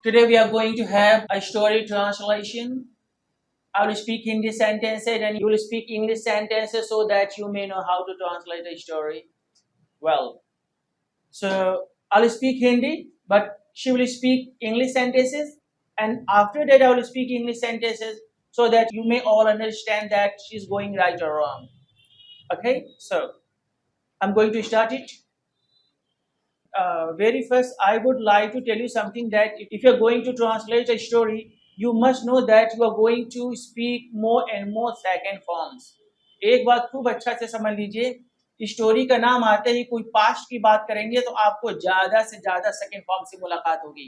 Today we are going to have a story translation. I will speak Hindi sentences and you will speak English sentences so that you may know how to translate a story well. So I'll speak Hindi, but she will speak English sentences, and after that I will speak English sentences so that you may all understand that she's going right or wrong. Okay, so I'm going to start it. Very first, I would like to tell you something that if you're going to translate a story, you must know that you are going to speak more and more second forms. एक बात खूब अच्छा से समझ लीजिए, story का नाम आते ही कोई पास्ट की बात करेंगे तो आपको ज्यादा से ज्यादा सेकंड फॉर्म से मुलाकात होगी,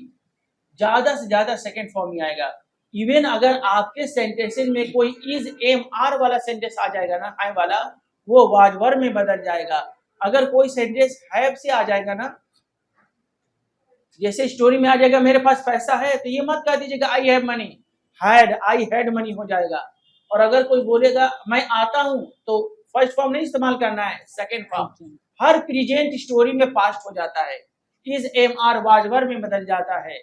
ज्यादा से ज्यादा सेकंड फॉर्म ही आएगा। इवन अगर आपके सेंटेंसेस में कोई इज एम आर वाला सेंटेंस आ जाएगा ना, आई वाला, वो वाजवर में बदल जाएगा। अगर कोई सेंटेंस हैव से आ जाएगा ना, जैसे स्टोरी में आ जाएगा मेरे पास पैसा है, तो ये मत कह दीजिएगा I have money, had I had money हो जाएगा। और अगर कोई बोलेगा मैं आता हूं, तो फर्स्ट फॉर्म नहीं इस्तेमाल करना है, सेकंड फॉर्म। हर प्रेजेंट स्टोरी में पास्ट हो जाता है, इज एम आर वाजवर में बदल जाता है,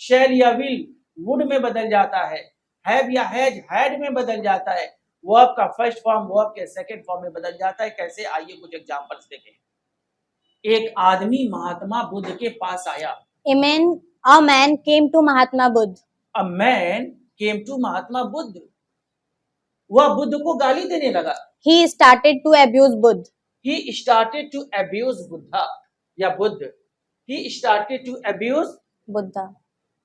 शैल या विल वुड में बदल जाता है, हैव या हैज हैड में बदल जाता है, वर्ब का फर्स्ट फॉर्म वर्ब के सेकंड फॉर्म में बदल जाता है। कैसे, आइए कुछ एग्जांपल्स देखें। एक आदमी महात्मा बुद्ध के पास आया। A man came to Mahatma Buddha. A man came to Mahatma Buddha. वह बुद्ध को गाली देने लगा। He started to abuse Buddha. He started to abuse Buddha या Buddha. He started to abuse Buddha.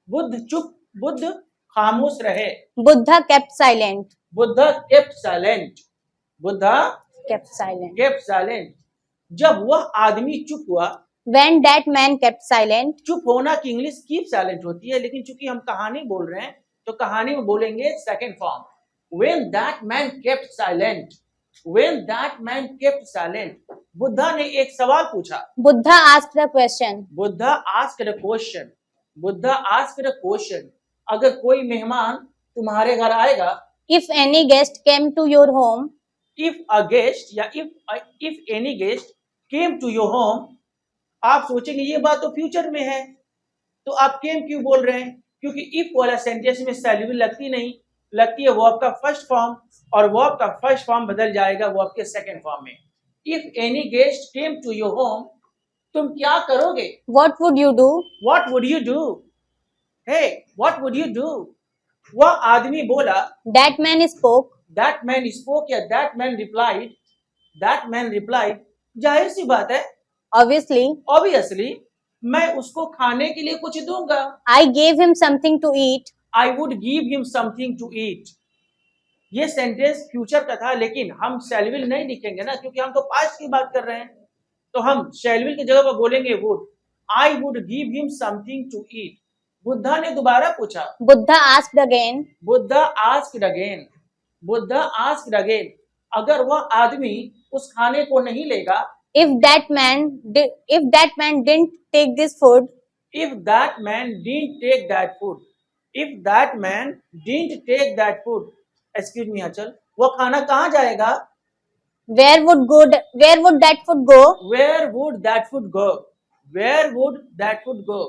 Buddha चुप, बुद्ध खामोश रहे। Buddha kept silent. Buddha kept silent। Buddha Kept silent. kept silent। जब वह आदमी चुप हुआ, When that man kept silent, चुप होना की इंग्लिश कीप साइलेंट होती है, लेकिन चूंकि हम कहानी बोल रहे हैं तो कहानी में बोलेंगे second form. When that man kept silent, when that man kept silent, Buddha ने एक सवाल पूछा। Buddha asked a question. Buddha asked a question। Buddha asked a question। अगर कोई मेहमान तुम्हारे घर आएगा, If any guest came to your home, if a guest या if any guest came to your home, आप सोचेंगे ये बात तो फ्यूचर में है, तो आप केम क्यों बोल रहे हैं? क्योंकि इफ वाला सेंटेंस में सैल्यूबल लगती नहीं, लगती है वर्ब का फर्स्ट फॉर्म, और वर्ब का फर्स्ट फॉर्म बदल जाएगा वर्ब के सेकंड फॉर्म में। If any guest came to your home, तुम क्या करोगे? what would you do? What would you do? Hey, what would you do? वह आदमी बोला। That man spoke. That man spoke या that man replied, that man replied. जाहिर सी बात है, Obviously, ऑब्वियसली मैं उसको खाने के लिए कुछ दूंगा। I gave him something to eat. I would give him something to eat। ये सेंटेंस फ्यूचर का था, लेकिन हम शैल नहीं लिखेंगे ना, क्योंकि हम तो पास्ट की बात कर रहे हैं, तो हम शैल की जगह पर बोलेंगे would. I would give him something to eat। Buddha ने दोबारा पूछा। Buddha asked again. Buddha asked again। Buddha asked again। अगर वह आदमी उस खाने को नहीं लेगा, If that man didn't take this food, if that man didn't take that food, if that man didn't take that food, excuse me अचल, वो खाना कहाँ जाएगा? where would that food go? Where would that food go? Where would that food go?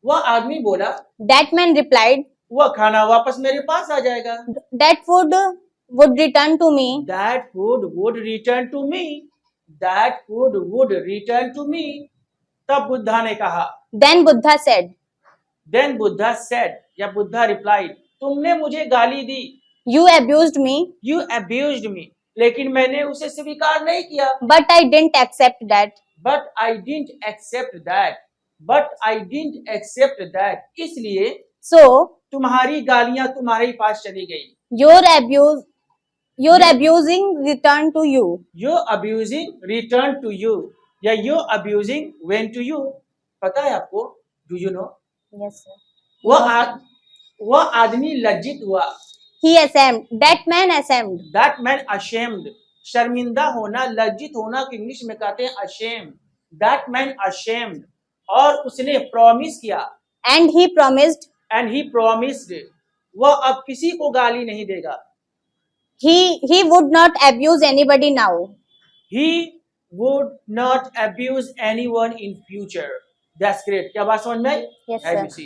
वह आदमी बोला। That man replied, वह खाना वापस मेरे पास आ जाएगा। that food would return to me. That food would return to me। That food would return to me। तब बुद्धा ने कहा। Then Buddha said, Then Buddha said या बुद्धा replied, तुमने मुझे गाली दी। you abused me, You abused me। लेकिन मैंने उसे स्वीकार नहीं किया। but I didn't accept that. But I didn't accept that। But I didn't accept that। इसलिए So तुम्हारी गालियां तुम्हारे पास चली गई। your abusing returned to you. Your abusing returned to you या your abusing went to you। पता है आपको? Do you know? Yes, sir. वह आदमी लज्जित हुआ। He ashamed. That man ashamed. That man ashamed। शर्मिंदा होना, लज्जित होना को इंग्लिश में कहते हैं ashamed। That man ashamed। और उसने प्रॉमिस किया। And he promised. And he promised। वह अब किसी को गाली नहीं देगा। He would not abuse anybody now. He would not abuse anyone in future। That's great. क्या बात समझ में आई? Yes, Have sir. you seen?